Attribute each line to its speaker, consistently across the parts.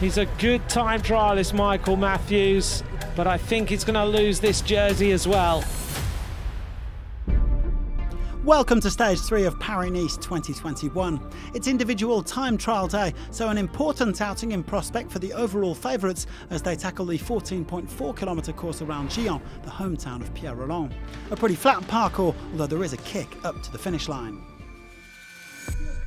Speaker 1: He's a good time trialist, Michael Matthews, but I think he's going to lose this jersey as well.
Speaker 2: Welcome to Stage 3 of Paris-Nice 2021. It's individual time trial day, so an important outing in prospect for the overall favourites as they tackle the 14.4km course around Gien, the hometown of Pierre Rolland. A pretty flat parcours, although there is a kick up to the finish line.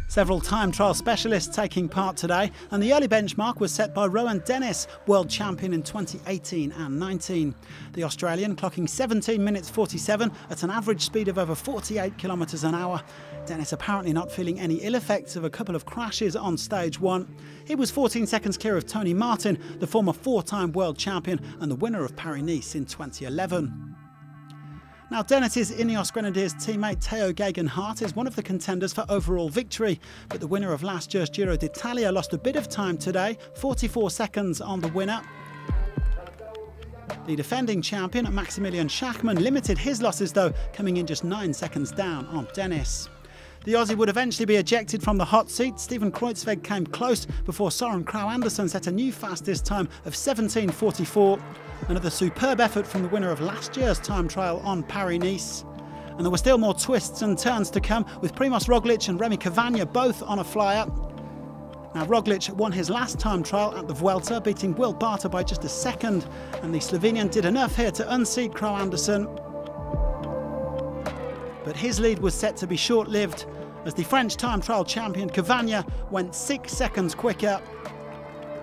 Speaker 2: Several time trial specialists taking part today, and the early benchmark was set by Rohan Dennis, world champion in 2018 and 19. The Australian clocking 17 minutes 47 at an average speed of over 48 kilometres an hour. Dennis apparently not feeling any ill effects of a couple of crashes on stage 1. He was 14 seconds clear of Tony Martin, the former 4-time world champion and the winner of Paris-Nice in 2011. Now, Dennis's Ineos Grenadiers teammate Tao Geoghegan Hart is one of the contenders for overall victory, but the winner of last year's Giro d'Italia lost a bit of time today, 44 seconds on the winner. The defending champion, Maximilian Schachmann, limited his losses though, coming in just 9 seconds down on Dennis. The Aussie would eventually be ejected from the hot seat. Steven Kruijsweg came close before Søren Kragh Andersen set a new fastest time of 17:44. Another superb effort from the winner of last year's time trial on Paris-Nice. And there were still more twists and turns to come, with Primož Roglic and Rémi CAVAGNA both on a flyer. Now, Roglic won his last time trial at the Vuelta, beating Will Barter by just a second, and the Slovenian did enough here to unseat Kragh Andersen. But his lead was set to be short-lived, as the French time trial champion CAVAGNA went 6 seconds quicker.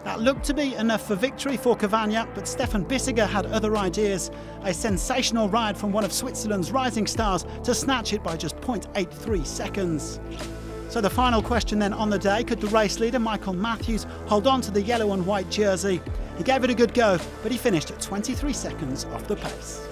Speaker 2: That looked to be enough for victory for CAVAGNA, but Stefan BISSEGGER had other ideas. A sensational ride from one of Switzerland's rising stars to snatch it by just 0.83 seconds. So the final question then on the day, could the race leader Michael Matthews hold on to the yellow and white jersey? He gave it a good go, but he finished at 23 seconds off the pace.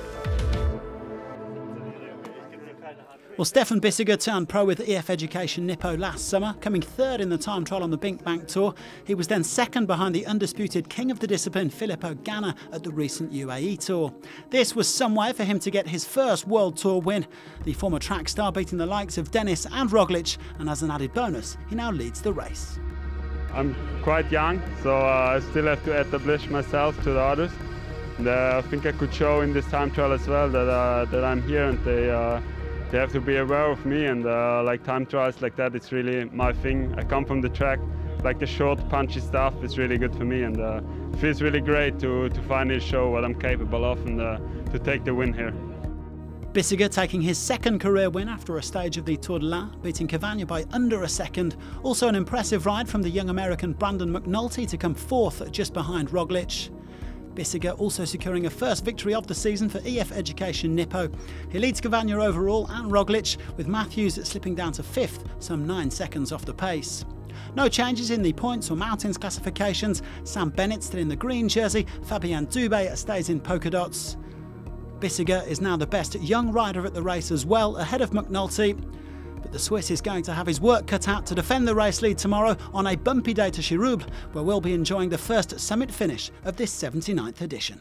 Speaker 2: Well, Stefan BISSEGGER turned pro with EF Education NIPPO last summer, coming third in the time trial on the Bink Bank Tour. He was then second behind the undisputed king of the discipline, Filippo Ganna, at the recent UAE Tour. This was some way for him to get his first World Tour win, the former track star beating the likes of Dennis and Roglic, and as an added bonus, he now leads the race.
Speaker 3: I'm quite young, so I still have to establish myself to the others. And I think I could show in this time trial as well that I'm here, and they have to be aware of me, and like time trials like that, it's really my thing. I come from the track, like the short, punchy stuff is really good for me, and it feels really great to finally show what I'm capable of and to take the win here.
Speaker 2: BISSEGGER taking his second career win after a stage of the Tour de l'Ain, beating CAVAGNA by under a second. Also an impressive ride from the young American Brandon McNulty to come fourth just behind Roglic. BISSEGGER also securing a first victory of the season for EF Education NIPPO. He leads CAVAGNA overall and Roglic, with Matthews slipping down to fifth, some 9 seconds off the pace. No changes in the points or mountains classifications. Sam Bennett still in the green jersey, Fabien Dubé stays in polka dots. BISSEGGER is now the best young rider at the race as well, ahead of McNulty. But the Swiss is going to have his work cut out to defend the race lead tomorrow on a bumpy day to Chirouble, where we'll be enjoying the first summit finish of this 79th edition.